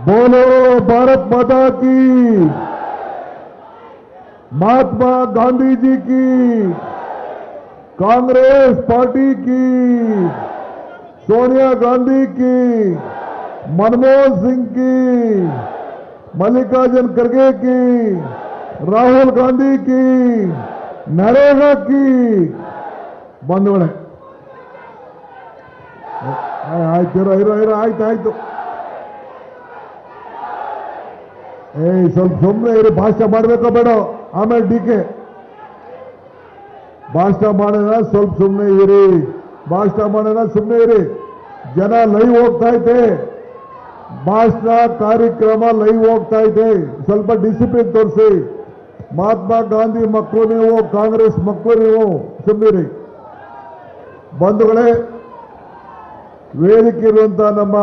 बोलो भारत माता की, महात्मा गांधी जी की, कांग्रेस पार्टी की, सोनिया गांधी की, मनमोहन सिंह की, मल्लिकार्जुन खड़गे की, राहुल गांधी की, नरेगा की ಬಂಧುಗಳೇ ಆಯ್ತು ಆಯ್ತು ಸ್ವಲ್ಪ ಸುಮ್ಮನೆ ಇರಿ. ಭಾಷಣ ಮಾಡಬೇಕೋ ಬೇಡ, ಆಮೇಲೆ ಡಿಕೆ ಭಾಷಣ ಮಾಡೋಣ. ಸ್ವಲ್ಪ ಸುಮ್ಮನೆ ಇರಿ, ಭಾಷಣ ಮಾಡೋಣ, ಸುಮ್ಮನೆ ಇರಿ. ಜನ ಲೈವ್ ಹೋಗ್ತಾ ಐತೆ, ಭಾಷಣ ಕಾರ್ಯಕ್ರಮ ಲೈವ್ ಹೋಗ್ತಾ ಇದೆ. ಸ್ವಲ್ಪ ಡಿಸಿಪ್ಲಿನ್ ತೋರಿಸಿ. ಮಹಾತ್ಮ ಗಾಂಧಿ ಮಕ್ಕಳು ನೀವು, ಕಾಂಗ್ರೆಸ್ ಮಕ್ಕಳು ನೀವು, ಸುಮ್ಮನಿರಿ. ಬಂಧುಗಳೇ, ವೇದಿಕೆ ಇರುವಂತಹ ನಮ್ಮ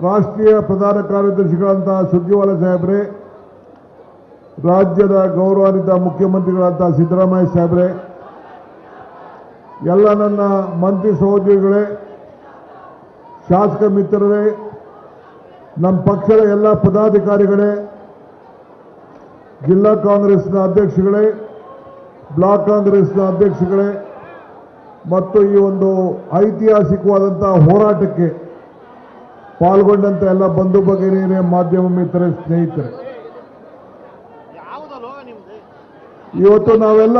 ರಾಷ್ಟ್ರೀಯ ಪ್ರಧಾನ ಕಾರ್ಯದರ್ಶಿಗಳಂತಹ ಸುರ್ಜೇವಾಲಾ ಸಾಹೇಬ್ರೆ, ರಾಜ್ಯದ ಗೌರವಾನ್ವಿತ ಮುಖ್ಯಮಂತ್ರಿಗಳಂತಹ ಸಿದ್ದರಾಮಯ್ಯ ಸಾಹೇಬ್ರೆ, ಎಲ್ಲ ನನ್ನ ಮಂತ್ರಿ ಸಹೋದ್ಯೋಗಿಗಳೇ, ಶಾಸಕ ಮಿತ್ರರೇ, ನಮ್ಮ ಪಕ್ಷದ ಎಲ್ಲ ಪದಾಧಿಕಾರಿಗಳೇ, ಜಿಲ್ಲಾ ಕಾಂಗ್ರೆಸ್ನ ಅಧ್ಯಕ್ಷಗಳೇ, ಬ್ಲಾಕ್ ಕಾಂಗ್ರೆಸ್ನ ಅಧ್ಯಕ್ಷಗಳೇ ಮತ್ತು ಈ ಒಂದು ಐತಿಹಾಸಿಕವಾದಂತಹ ಹೋರಾಟಕ್ಕೆ ಪಾಲ್ಗೊಂಡಂತ ಎಲ್ಲ ಬಂಧು ಭಗಿನಿಯರೇ, ಮಾಧ್ಯಮ ಮಿತ್ರರೇ, ಸ್ನೇಹಿತರೆ, ಇವತ್ತು ನಾವೆಲ್ಲ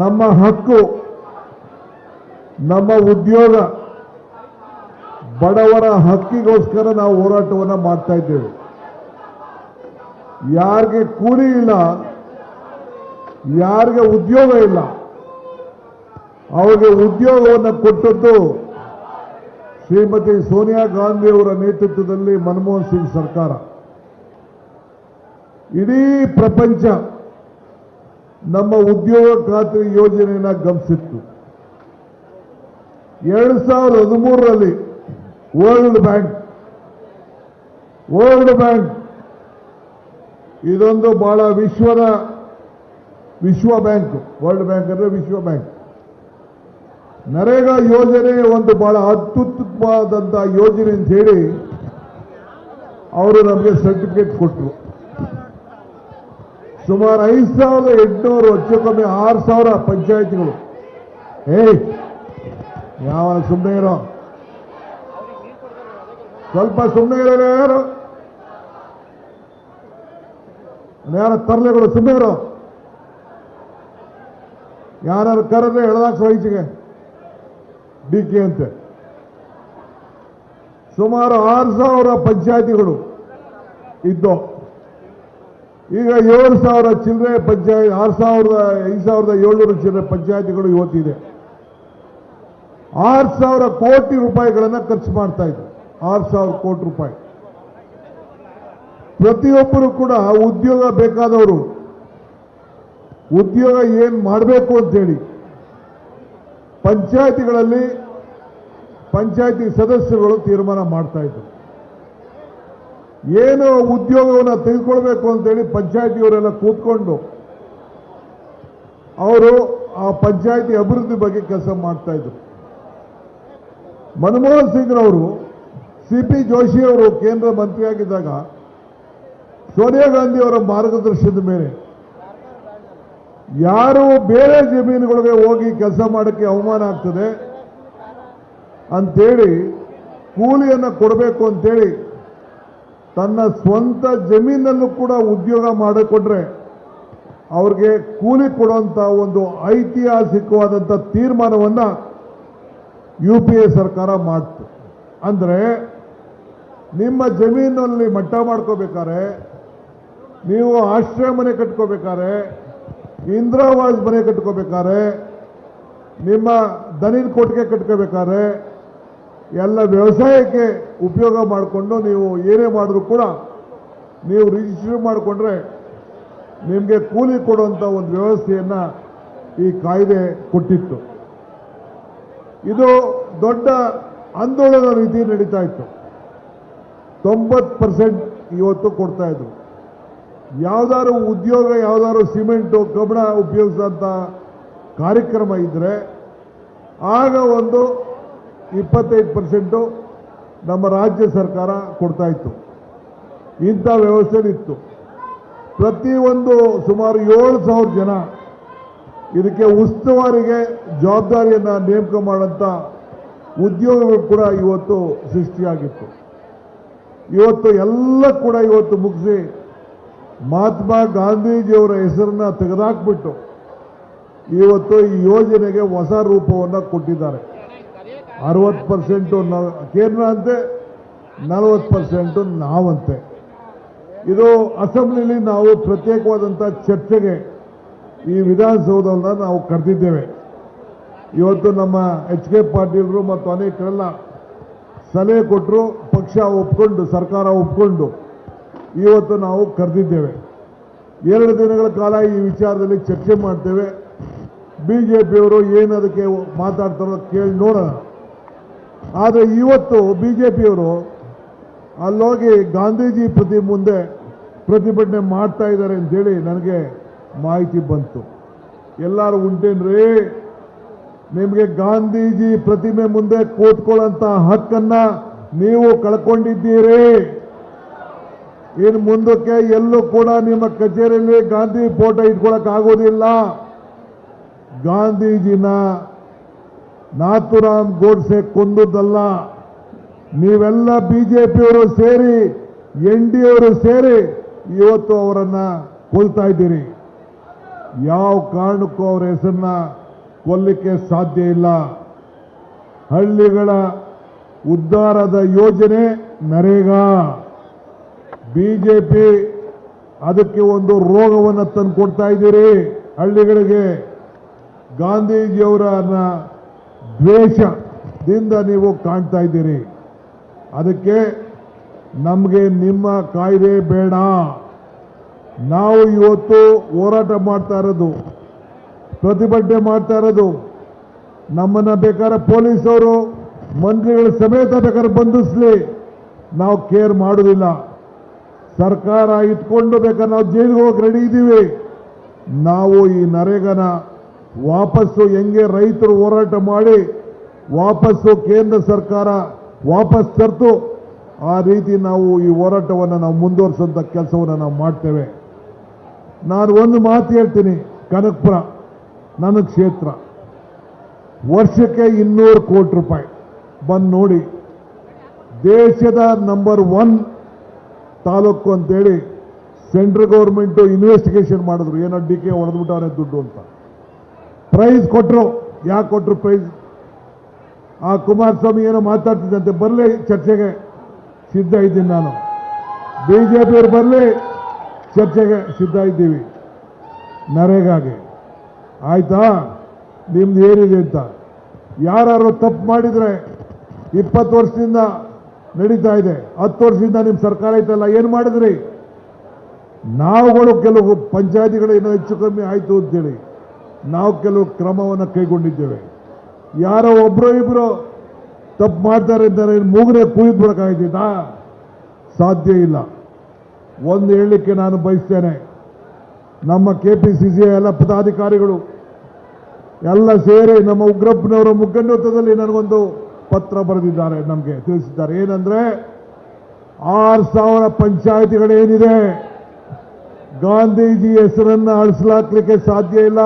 ನಮ್ಮ ಹಕ್ಕು, ನಮ್ಮ ಉದ್ಯೋಗ, ಬಡವರ ಹಕ್ಕಿಗೋಸ್ಕರ ನಾವು ಹೋರಾಟವನ್ನು ಮಾಡ್ತಾ ಇದ್ದೇವೆ. ಯಾರಿಗೆ ಕೂಲಿ ಇಲ್ಲ, ಯಾರಿಗೆ ಉದ್ಯೋಗ ಇಲ್ಲ, ಅವರಿಗೆ ಉದ್ಯೋಗವನ್ನು ಕೊಟ್ಟದ್ದು ಶ್ರೀಮತಿ ಸೋನಿಯಾ ಗಾಂಧಿ ಅವರ ನೇತೃತ್ವದಲ್ಲಿ ಮನಮೋಹನ್ ಸಿಂಗ್ ಸರ್ಕಾರ. ಇಡೀ ಪ್ರಪಂಚ ನಮ್ಮ ಉದ್ಯೋಗ ಖಾತ್ರಿ ಯೋಜನೆಯನ್ನು ಗಮನಿಸಿತ್ತು. 2013ರಲ್ಲಿ ವರ್ಲ್ಡ್ ಬ್ಯಾಂಕ್ ಇದೊಂದು ಬಹಳ ವಿಶ್ವ ಬ್ಯಾಂಕ್, ವರ್ಲ್ಡ್ ಬ್ಯಾಂಕ್ ಅಂದ್ರೆ ವಿಶ್ವ ಬ್ಯಾಂಕ್, ನರೇಗಾ ಯೋಜನೆ ಒಂದು ಬಹಳ ಅತ್ಯುತ್ತಮವಾದಂತಹ ಯೋಜನೆ ಅಂತ ಹೇಳಿ ಅವರು ನಮಗೆ ಸರ್ಟಿಫಿಕೇಟ್ ಕೊಟ್ಟರು. ಸುಮಾರು 5,800 ಹೆಚ್ಚು ಕಮ್ಮಿ 6,000 ಪಂಚಾಯಿತಿಗಳು. ಯಾವ ಸುಮ್ಮನೆ ಇರೋ, ಸ್ವಲ್ಪ ಸುಮ್ಮನೆ ಇರೋ, ಯಾರ ತರಲೆಗಳು, ಸುಮ್ಮನೆ ಇರೋ. ಯಾರು ಕರೆದ್ರೆ ಎಳದಾಕ್ಸ ವಯಸ್ಸಿಗೆ ಡಿಕೆ ಅಂತೆ. ಸುಮಾರು 6,000 ಪಂಚಾಯಿತಿಗಳು ಇದ್ದು ಈಗ 7,000 ಚಿಲ್ಲರೆ ಪಂಚಾಯತ್, 5,700 ಚಿಲ್ಲರೆ ಪಂಚಾಯಿತಿಗಳು ಇವತ್ತಿದೆ. 6,000 ಕೋಟಿ ರೂಪಾಯಿಗಳನ್ನು ಖರ್ಚು ಮಾಡ್ತಾ ಇದ್ರು. 6,000 ಕೋಟಿ ರೂಪಾಯಿ. ಪ್ರತಿಯೊಬ್ಬರು ಕೂಡ ಉದ್ಯೋಗ ಬೇಕಾದವರು ಉದ್ಯೋಗ ಏನ್ ಮಾಡಬೇಕು ಅಂತೇಳಿ ಪಂಚಾಯಿತಿಗಳಲ್ಲಿ ಪಂಚಾಯಿತಿ ಸದಸ್ಯರುಗಳು ತೀರ್ಮಾನ ಮಾಡ್ತಾ ಇದ್ರು. ಏನು ಉದ್ಯೋಗವನ್ನು ತೆಗೆದುಕೊಳ್ಬೇಕು ಅಂತೇಳಿ ಪಂಚಾಯಿತಿಯವರೆಲ್ಲ ಕೂತ್ಕೊಂಡು ಅವರು ಆ ಪಂಚಾಯಿತಿ ಅಭಿವೃದ್ಧಿ ಬಗ್ಗೆ ಕೆಲಸ ಮಾಡ್ತಾ ಇದ್ರು. ಮನಮೋಹನ್ ಸಿಂಗ್ ಅವರು, ಸಿಪಿ ಜೋಶಿ ಅವರು ಕೇಂದ್ರ ಮಂತ್ರಿಯಾಗಿದ್ದಾಗ ಸೋನಿಯಾ ಗಾಂಧಿ ಅವರ ಮಾರ್ಗದರ್ಶನದ ಮೇಲೆ ಯಾರು ಬೇರೆ ಜಮೀನುಗಳಿಗೆ ಹೋಗಿ ಕೆಲಸ ಮಾಡೋಕ್ಕೆ ಅವಮಾನ ಆಗ್ತದೆ ಅಂತೇಳಿ ಕೂಲಿಯನ್ನು ಕೊಡಬೇಕು ಅಂತೇಳಿ ತನ್ನ ಸ್ವಂತ ಜಮೀನಲ್ಲೂ ಕೂಡ ಉದ್ಯೋಗ ಮಾಡಿಕೊಟ್ರೆ ಅವ್ರಿಗೆ ಕೂಲಿ ಕೊಡುವಂಥ ಒಂದು ಐತಿಹಾಸಿಕವಾದಂಥ ತೀರ್ಮಾನವನ್ನು UPA ಸರ್ಕಾರ ಮಾಡ್ತು. ಅಂದರೆ ನಿಮ್ಮ ಜಮೀನಲ್ಲಿ ಮಟ್ಟ ಮಾಡ್ಕೋಬೇಕಾದ್ರೆ, ನೀವು ಆಶ್ರಯ ಮನೆ ಕಟ್ಕೋಬೇಕಾದ್ರೆ, ಇಂದಿರಾವಾಸ್ ಮನೆ ಕಟ್ಕೋಬೇಕಾದ್ರೆ, ನಿಮ್ಮ ದನಿನ ಕೊಟ್ಟಿಗೆ ಕಟ್ಕೋಬೇಕಾದ್ರೆ ಎಲ್ಲ ವ್ಯವಸಾಯಕ್ಕೆ ಉಪಯೋಗ ಮಾಡಿಕೊಂಡು ನೀವು ಏನೇ ಮಾಡಿದ್ರು ಕೂಡ ನೀವು ರಿಜಿಸ್ಟರ್ ಮಾಡಿಕೊಂಡ್ರೆ ನಿಮಗೆ ಕೂಲಿ ಕೊಡುವಂಥ ಒಂದು ವ್ಯವಸ್ಥೆಯನ್ನು ಈ ಕಾಯ್ದೆ ಕೊಟ್ಟಿತ್ತು. ಇದು ದೊಡ್ಡ ಆಂದೋಲನ ರೀತಿ ನಡೀತಾ ಇತ್ತು. 90% ಇವತ್ತು ಕೊಡ್ತಾ ಇದ್ರು. ಯಾವ್ದಾದ್ರು ಉದ್ಯೋಗ, ಯಾವ್ದಾದ್ರು ಸಿಮೆಂಟು ಕಬ್ಬಣ ಉಪಯೋಗಿಸಂತ ಕಾರ್ಯಕ್ರಮ ಇದ್ರೆ ಆಗ ಒಂದು 25%, ನಮ್ಮ ರಾಜ್ಯ ಸರ್ಕಾರ ಕೊಡ್ತಾ ಇತ್ತು. ಇಂಥ ವ್ಯವಸ್ಥೆ ಇತ್ತು. ಪ್ರತಿಯೊಂದು ಸುಮಾರು 7,000 ಜನ ಇದಕ್ಕೆ ಉಸ್ತುವಾರಿಗೆ ಜವಾಬ್ದಾರಿಯನ್ನು ನೇಮಕ ಮಾಡೋಂಥ ಉದ್ಯೋಗಗಳು ಕೂಡ ಇವತ್ತು ಸೃಷ್ಟಿಯಾಗಿತ್ತು. ಇವತ್ತು ಎಲ್ಲ ಕೂಡ ಇವತ್ತು ಮುಗಿಸಿ ಮಹಾತ್ಮ ಗಾಂಧೀಜಿಯವರ ಹೆಸರನ್ನ ತೆಗೆದುಹಾಕ್ಬಿಟ್ಟು ಇವತ್ತು ಈ ಯೋಜನೆಗೆ ಹೊಸ ರೂಪವನ್ನು ಕೊಟ್ಟಿದ್ದಾರೆ. 60% ಕೇಂದ್ರ ಅಂತೆ, 40% ನಾವಂತೆ. ಇದು ಅಸೆಂಬ್ಲಿಲಿ ನಾವು ಪ್ರತ್ಯೇಕವಾದಂಥ ಚರ್ಚೆಗೆ ಈ ವಿಧಾನಸೌಧವನ್ನು ನಾವು ಕರೆದಿದ್ದೇವೆ. ಇವತ್ತು ನಮ್ಮ ಎಚ್ ಕೆ ಪಾಟೀಲರು ಮತ್ತು ಅನೇಕರೆಲ್ಲ ಸಲಹೆ ಕೊಟ್ಟರು, ಪಕ್ಷ ಒಪ್ಕೊಂಡು, ಸರ್ಕಾರ ಒಪ್ಕೊಂಡು ಇವತ್ತು ನಾವು ಕರೆದಿದ್ದೇವೆ. 2 ದಿನಗಳ ಕಾಲ ಈ ವಿಚಾರದಲ್ಲಿ ಚರ್ಚೆ ಮಾಡ್ತೇವೆ. ಬಿಜೆಪಿಯವರು ಏನದಕ್ಕೆ ಮಾತಾಡ್ತಾರೋ ಕೇಳಿ ನೋಡೋಣ. ಆದರೆ ಇವತ್ತು ಬಿಜೆಪಿಯವರು ಅಲ್ಲೋಗಿ ಗಾಂಧೀಜಿ ಪ್ರತಿ ಮುಂದೆ ಪ್ರತಿಭಟನೆ ಮಾಡ್ತಾ ಇದ್ದಾರೆ ಅಂತೇಳಿ ನನಗೆ ಮಾಹಿತಿ ಬಂತು. ಎಲ್ಲರೂ ಉಂಟೇನ್ರಿ, ನಿಮಗೆ ಗಾಂಧೀಜಿ ಪ್ರತಿಮೆ ಮುಂದೆ ಕೂತ್ಕೊಳ್ಳೋಂಥ ಹಕ್ಕನ್ನ ನೀವು ಕಳ್ಕೊಂಡಿದ್ದೀರಿ. ಇನ್ನು ಮುಂದಕ್ಕೆ ಎಲ್ಲೂ ಕೂಡ ನಿಮ್ಮ ಕಚೇರಿಯಲ್ಲಿ ಗಾಂಧಿ ಫೋಟೋ ಇಟ್ಕೊಳ್ಳಕ್ ಆಗೋದಿಲ್ಲ. ಗಾಂಧೀಜಿನ ನಾಥುರಾಮ್ ಗೋಡ್ಸೆ ಕೊಂದದ್ದಲ್ಲ, ನೀವೆಲ್ಲ ಬಿಜೆಪಿಯವರು ಸೇರಿ, NDA ಅವರು ಸೇರಿ ಇವತ್ತು ಅವರನ್ನ ಕೊಲ್ತಾ ಇದ್ದೀರಿ. ಯಾವ ಕಾರಣಕ್ಕೂ ಅವರ ಹೆಸರನ್ನ ಕೊಲ್ಲಿಕ್ಕೆ ಸಾಧ್ಯ ಇಲ್ಲ. ಹಳ್ಳಿಗಳ ಉದ್ಧಾರದ ಯೋಜನೆ ನರೇಗಾ. ಬಿಜೆಪಿ ಅದಕ್ಕೆ ಒಂದು ರೋಗವನ್ನು ತಂದು ಕೊಡ್ತಾ ಇದ್ದೀರಿ ಹಳ್ಳಿಗಳಿಗೆ. ಗಾಂಧೀಜಿಯವರನ್ನ ದ್ವೇಷದಿಂದ ನೀವು ಕಾಣ್ತಾ ಇದ್ದೀರಿ. ಅದಕ್ಕೆ ನಮಗೆ ನಿಮ್ಮ ಕಾಯ್ದೆ ಬೇಡ. ನಾವು ಇವತ್ತು ಹೋರಾಟ ಮಾಡ್ತಾ ಇರೋದು, ಪ್ರತಿಭಟನೆ ಮಾಡ್ತಾ ಇರೋದು, ನಮ್ಮನ್ನ ಬೇಕಾದ್ರೆ ಪೊಲೀಸವರು ಮಂತ್ರಿಗಳ ಸಮೇತ ಬೇಕಾದ್ರೆ ಬಂಧಿಸಲಿ, ನಾವು ಕೇರ್ ಮಾಡೋದಿಲ್ಲ. ಸರ್ಕಾರ ಇಟ್ಕೊಂಡು ಬೇಕಾದ್ರೆ ನಾವು ಜೈಲಿಗೆ ಹೋಗಿ ರೆಡಿ ಇದ್ದೀವಿ. ನಾವು ಈ ನರೇಗಾನ ವಾಪಸ್ಸು ಹೆಂಗೆ ರೈತರು ಹೋರಾಟ ಮಾಡಿ ವಾಪಸ್ಸು ಕೇಂದ್ರ ಸರ್ಕಾರ ವಾಪಸ್ ತರ್ತು, ಆ ರೀತಿ ನಾವು ಈ ಹೋರಾಟವನ್ನು ನಾವು ಮುಂದುವರಿಸುವಂಥ ಕೆಲಸವನ್ನು ನಾವು ಮಾಡ್ತೇವೆ. ನಾನು ಒಂದು ಮಾತು ಹೇಳ್ತೀನಿ, ಕನಕಪುರ ನನ್ನ ಕ್ಷೇತ್ರ, ವರ್ಷಕ್ಕೆ 200 ಕೋಟಿ ರೂಪಾಯಿ ಬಂದು ನೋಡಿ. ದೇಶದ ನಂಬರ್ 1 ತಾಲೂಕು ಅಂತೇಳಿ ಸೆಂಟ್ರಲ್ ಗೌರ್ಮೆಂಟು ಇನ್ವೆಸ್ಟಿಗೇಷನ್ ಮಾಡಿದ್ರು. ಏನೋ DK ಹೊಡೆದ್ಬಿಟ್ಟವ್ರೆ ದುಡ್ಡು ಅಂತ ಪ್ರೈಸ್ ಕೊಟ್ಟರು. ಯಾಕೆ ಕೊಟ್ಟರು ಪ್ರೈಸ್? ಆ ಕುಮಾರಸ್ವಾಮಿ ಏನೋ ಮಾತಾಡ್ತಿದ್ದಂತೆ, ಬರಲಿ ಚರ್ಚೆಗೆ ಸಿದ್ಧ ಇದ್ದೀನಿ ನಾನು. ಬಿಜೆಪಿಯವರು ಬರಲಿ ಚರ್ಚೆಗೆ ಸಿದ್ಧ ಇದ್ದೀವಿ ನರೇಗಾಗೆ. ಆಯ್ತಾ? ನಿಮ್ದು ಏನಿದೆ ಅಂತ. ಯಾರು ತಪ್ಪು ಮಾಡಿದರೆ 20 ವರ್ಷದಿಂದ ನಡೀತಾ ಇದೆ, 10 ವರ್ಷದಿಂದ ನಿಮ್ಮ ಸರ್ಕಾರ ಐತಲ್ಲ, ಏನು ಮಾಡಿದ್ರಿ? ನಾವುಗಳು ಕೆಲವು ಪಂಚಾಯತಿಗಳು ಏನೋ ಹೆಚ್ಚು ಕಮ್ಮಿ ಆಯಿತು ಅಂತೇಳಿ ನಾವು ಕೆಲವು ಕ್ರಮವನ್ನು ಕೈಗೊಂಡಿದ್ದೇವೆ. ಯಾರೋ ಒಬ್ಬರು ಇಬ್ಬರು ತಪ್ಪು ಮಾಡ್ತಾರೆ ಅಂತಾರೆ, ಮೂಗನೆ ಕುಯ್ದು ಬಿಡೋಕ್ಕಾಗ್ತದಾ? ಸಾಧ್ಯ ಇಲ್ಲ. ಒಂದು ಹೇಳಲಿಕ್ಕೆ ನಾನು ಬಯಸ್ತೇನೆ, ನಮ್ಮ KPCC ಎಲ್ಲ ಪದಾಧಿಕಾರಿಗಳು ಎಲ್ಲ ಸೇರಿ ನಮ್ಮ ಉಗ್ರಪ್ಪನವರ ಮುಖಂಡತ್ವದಲ್ಲಿ ನನಗೊಂದು ಪತ್ರ ಬರೆದಿದ್ದಾರೆ, ನಮಗೆ ತಿಳಿಸಿದ್ದಾರೆ. ಏನಂದ್ರೆ 6,000 ಪಂಚಾಯಿತಿಗಳೇನಿದೆ, ಗಾಂಧೀಜಿ ಹೆಸರನ್ನು ಅಳಿಸಲಾಕ್ಲಿಕ್ಕೆ ಸಾಧ್ಯ ಇಲ್ಲ.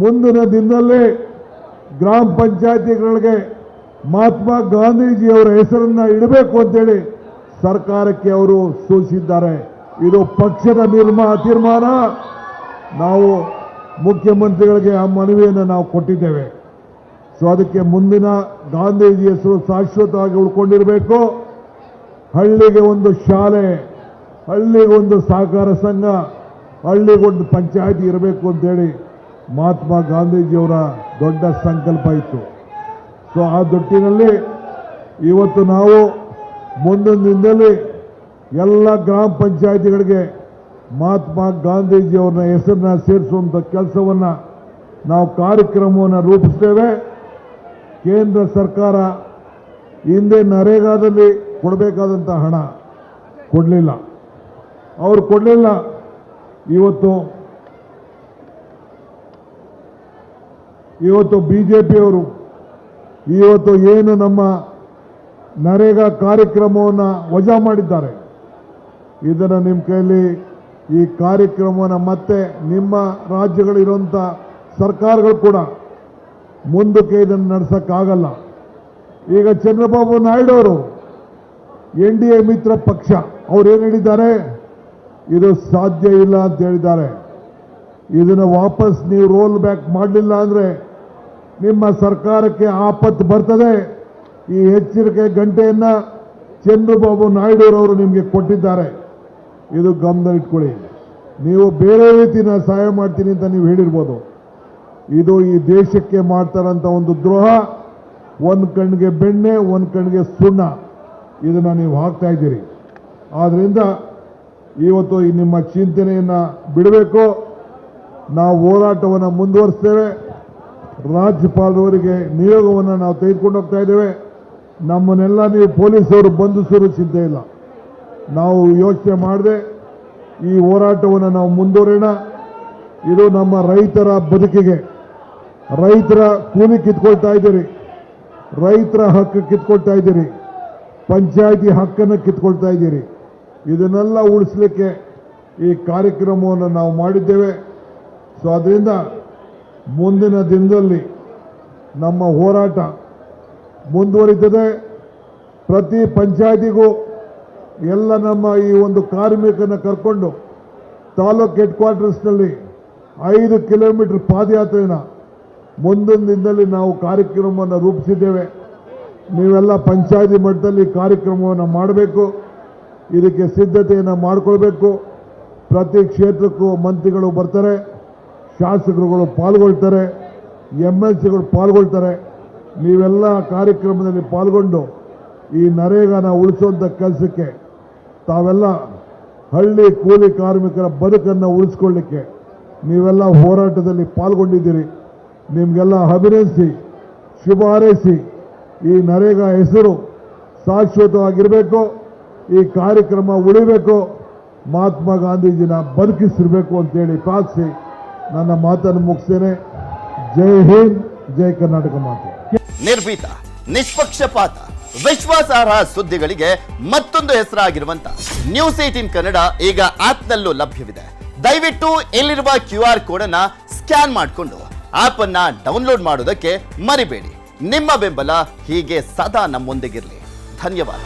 ಮುಂದಿನ ದಿನದಲ್ಲಿ ಗ್ರಾಮ ಪಂಚಾಯಿತಿಗಳಿಗೆ ಮಹಾತ್ಮ ಗಾಂಧೀಜಿಯವರ ಹೆಸರನ್ನ ಇಡಬೇಕು ಅಂತೇಳಿ ಸರ್ಕಾರಕ್ಕೆ ಅವರು ಸೂಚಿಸಿದ್ದಾರೆ. ಇದು ಪಕ್ಷದ ತೀರ್ಮಾನ. ನಾವು ಮುಖ್ಯಮಂತ್ರಿಗಳಿಗೆ ಆ ಮನವಿಯನ್ನು ನಾವು ಕೊಟ್ಟಿದ್ದೇವೆ. ಸೊ ಅದಕ್ಕೆ ಮುಂದಿನ ಗಾಂಧೀಜಿ ಹೆಸರು ಶಾಶ್ವತವಾಗಿ ಉಳ್ಕೊಂಡಿರಬೇಕು. ಹಳ್ಳಿಗೆ ಒಂದು ಶಾಲೆ, ಹಳ್ಳಿಗೊಂದು ಸಹಕಾರ ಸಂಘ, ಹಳ್ಳಿಗೊಂದು ಪಂಚಾಯಿತಿ ಇರಬೇಕು ಅಂತೇಳಿ ಮಹಾತ್ಮ ಗಾಂಧೀಜಿಯವರ ದೊಡ್ಡ ಸಂಕಲ್ಪ ಇತ್ತು. ಸೊ ಆ ದೊಟ್ಟಿನಲ್ಲಿ ಇವತ್ತು ನಾವು ಮುಂದಿನ ದಿನದಲ್ಲಿ ಎಲ್ಲ ಗ್ರಾಮ ಪಂಚಾಯಿತಿಗಳಿಗೆ ಮಹಾತ್ಮ ಗಾಂಧೀಜಿಯವರ ಹೆಸರನ್ನ ಸೇರಿಸುವಂಥ ಕೆಲಸವನ್ನು ನಾವು ಕಾರ್ಯಕ್ರಮವನ್ನು ರೂಪಿಸ್ತೇವೆ. ಕೇಂದ್ರ ಸರ್ಕಾರ ಹಿಂದೆ ನರೇಗಾದಲ್ಲಿ ಕೊಡಬೇಕಾದಂಥ ಹಣ ಕೊಡಲಿಲ್ಲ, ಅವರು ಕೊಡಲಿಲ್ಲ. ಇವತ್ತು ಬಿಜೆಪಿಯವರು ಇವತ್ತು ಏನು ನಮ್ಮ ನರೇಗಾ ಕಾರ್ಯಕ್ರಮವನ್ನು ವಜಾ ಮಾಡಿದ್ದಾರೆ. ಇದನ್ನು ನಿಮ್ಮ ಕೈಯಲ್ಲಿ ಈ ಕಾರ್ಯಕ್ರಮವನ್ನು ಮತ್ತೆ ನಿಮ್ಮ ರಾಜ್ಯಗಳಿರುವಂಥ ಸರ್ಕಾರಗಳು ಕೂಡ ಮುಂದಕ್ಕೆ ಇದನ್ನು ನಡೆಸೋಕ್ಕಾಗಲ್ಲ. ಈಗ ಚಂದ್ರಬಾಬು ನಾಯ್ಡು ಅವರು NDA ಮಿತ್ರ ಪಕ್ಷ ಅವ್ರು ಏನು ಹೇಳಿದ್ದಾರೆ, ಇದು ಸಾಧ್ಯ ಇಲ್ಲ ಅಂತ ಹೇಳಿದ್ದಾರೆ. ಇದನ್ನು ವಾಪಸ್ ನೀವು ರೋಲ್ ಬ್ಯಾಕ್ ಮಾಡಲಿಲ್ಲ ಅಂದರೆ ನಿಮ್ಮ ಸರ್ಕಾರಕ್ಕೆ ಆಪತ್ತು ಬರ್ತದೆ. ಈ ಎಚ್ಚರಿಕೆ ಗಂಟೆಯನ್ನು ಚಂದ್ರಬಾಬು ನಾಯ್ಡುರವರು ನಿಮಗೆ ಕೊಟ್ಟಿದ್ದಾರೆ. ಇದು ಗಮನದಲ್ಲಿಟ್ಕೊಳ್ಳಿ. ನೀವು ಬೇರೆ ರೀತಿನ ಸಹಾಯ ಮಾಡ್ತೀನಿ ಅಂತ ನೀವು ಹೇಳಿರ್ಬೋದು. ಇದು ಈ ದೇಶಕ್ಕೆ ಮಾಡ್ತಾರಂಥ ಒಂದು ದ್ರೋಹ. ಒಂದು ಕಣ್ಣಿಗೆ ಬೆಣ್ಣೆ, ಒಂದು ಕಣ್ಣಿಗೆ ಸುಣ್ಣ, ಇದನ್ನು ನೀವು ಹಾಕ್ತಾ ಇದ್ದೀರಿ. ಆದ್ದರಿಂದ ಇವತ್ತು ಈ ನಿಮ್ಮ ಚಿಂತನೆಯನ್ನು ಬಿಡಬೇಕು. ನಾವು ಹೋರಾಟವನ್ನು ಮುಂದುವರಿಸ್ತೇವೆ. ರಾಜ್ಯಪಾಲರವರಿಗೆ ನಿಯೋಗವನ್ನು ನಾವು ತೆಗೆದುಕೊಂಡು ಹೋಗ್ತಾ ಇದ್ದೇವೆ. ನಮ್ಮನ್ನೆಲ್ಲ ನೀವು ಪೊಲೀಸರು ಬಂಧಿಸೋರು ಚಿಂತೆ ಇಲ್ಲ. ನಾವು ಯೋಚನೆ ಮಾಡದೆ ಈ ಹೋರಾಟವನ್ನು ನಾವು ಮುಂದುವರೋಣ. ಇದು ನಮ್ಮ ರೈತರ ಬದುಕಿಗೆ, ರೈತರ ಕೂಲಿ ಕಿತ್ಕೊಳ್ತಾ ಇದ್ದೀರಿ, ರೈತರ ಹಕ್ಕು ಕಿತ್ಕೊಳ್ತಾ ಇದ್ದೀರಿ, ಪಂಚಾಯಿತಿ ಹಕ್ಕನ್ನು ಕಿತ್ಕೊಳ್ತಾ ಇದ್ದೀರಿ. ಇದನ್ನೆಲ್ಲ ಉಳಿಸಲಿಕ್ಕೆ ಈ ಕಾರ್ಯಕ್ರಮವನ್ನು ನಾವು ಮಾಡಿದ್ದೇವೆ. ಸೊ ಅದರಿಂದ ಮುಂದಿನ ದಿನದಲ್ಲಿ ನಮ್ಮ ಹೋರಾಟ ಮುಂದುವರಿತದೆ. ಪ್ರತಿ ಪಂಚಾಯಿತಿಗೂ ಎಲ್ಲ ನಮ್ಮ ಈ ಒಂದು ಕಾರ್ಮಿಕನ ಕರ್ಕೊಂಡು ತಾಲೂಕ್ ಹೆಡ್ ಕ್ವಾರ್ಟರ್ಸ್ನಲ್ಲಿ 5 ಕಿಲೋಮೀಟರ್ ಪಾದಯಾತ್ರೆನ ಮುಂದಿನ ದಿನದಲ್ಲಿ ನಾವು ಕಾರ್ಯಕ್ರಮವನ್ನು ರೂಪಿಸಿದ್ದೇವೆ. ನೀವೆಲ್ಲ ಪಂಚಾಯಿತಿ ಮಟ್ಟದಲ್ಲಿ ಕಾರ್ಯಕ್ರಮವನ್ನು ಮಾಡಬೇಕು. ಇದಕ್ಕೆ ಸಿದ್ಧತೆಯನ್ನು ಮಾಡಿಕೊಳ್ಬೇಕು. ಪ್ರತಿ ಕ್ಷೇತ್ರಕ್ಕೂ ಮಂತ್ರಿಗಳು ಬರ್ತಾರೆ, ಶಾಸಕರುಗಳು ಪಾಲ್ಗೊಳ್ತಾರೆ, MLCಗಳು ಪಾಲ್ಗೊಳ್ತಾರೆ. ನೀವೆಲ್ಲ ಕಾರ್ಯಕ್ರಮದಲ್ಲಿ ಪಾಲ್ಗೊಂಡು ಈ ನರೇಗಾನ ಉಳಿಸುವಂಥ ಕೆಲಸಕ್ಕೆ ತಾವೆಲ್ಲ ಹಳ್ಳಿ ಕೂಲಿ ಕಾರ್ಮಿಕರ ಬದುಕನ್ನು ಉಳಿಸ್ಕೊಳ್ಳಿಕ್ಕೆ ನೀವೆಲ್ಲ ಹೋರಾಟದಲ್ಲಿ ಪಾಲ್ಗೊಂಡಿದ್ದೀರಿ. ನಿಮಗೆಲ್ಲ ಅಭಿನಂದಿಸಿ ಶುಭ ಹಾರೈಸಿ ಈ ನರೇಗಾ ಹೆಸರು ಶಾಶ್ವತವಾಗಿರಬೇಕು. ಈ ಕಾರ್ಯಕ್ರಮ ಉಳಿಬೇಕು. ಮಹಾತ್ಮ ಗಾಂಧೀಜಿನ ಬದುಕಿಸಿರಬೇಕು ಅಂತೇಳಿ ಪ್ರಾರ್ಥಿಸಿ ನನ್ನ ಮಾತನ್ನು ಮುಗಿಸ್ತೇನೆ. ಜೈ ಹಿಂದ್, ಜೈ ಕರ್ನಾಟಕ ಮಾತೆ. ನಿರ್ಭೀತ, ನಿಷ್ಪಕ್ಷಪಾತ, ವಿಶ್ವಾಸಾರ್ಹ ಸುದ್ದಿಗಳಿಗೆ ಮತ್ತೊಂದು ಹೆಸರಾಗಿರುವಂತ ನ್ಯೂಸ್ 18 ಕನ್ನಡ ಈಗ ಆಪ್ನಲ್ಲೂ ಲಭ್ಯವಿದೆ. ದಯವಿಟ್ಟು ಇಲ್ಲಿರುವ QR ಕೋಡ್ ಅನ್ನ ಸ್ಕ್ಯಾನ್ ಮಾಡಿಕೊಂಡು ಆಪ್ ಅನ್ನ ಡೌನ್ಲೋಡ್ ಮಾಡೋದಕ್ಕೆ ಮರಿಬೇಡಿ. ನಿಮ್ಮ ಬೆಂಬಲ ಹೀಗೆ ಸದಾ ನಮ್ಮೊಂದಿಗಿರಲಿ. ಧನ್ಯವಾದ.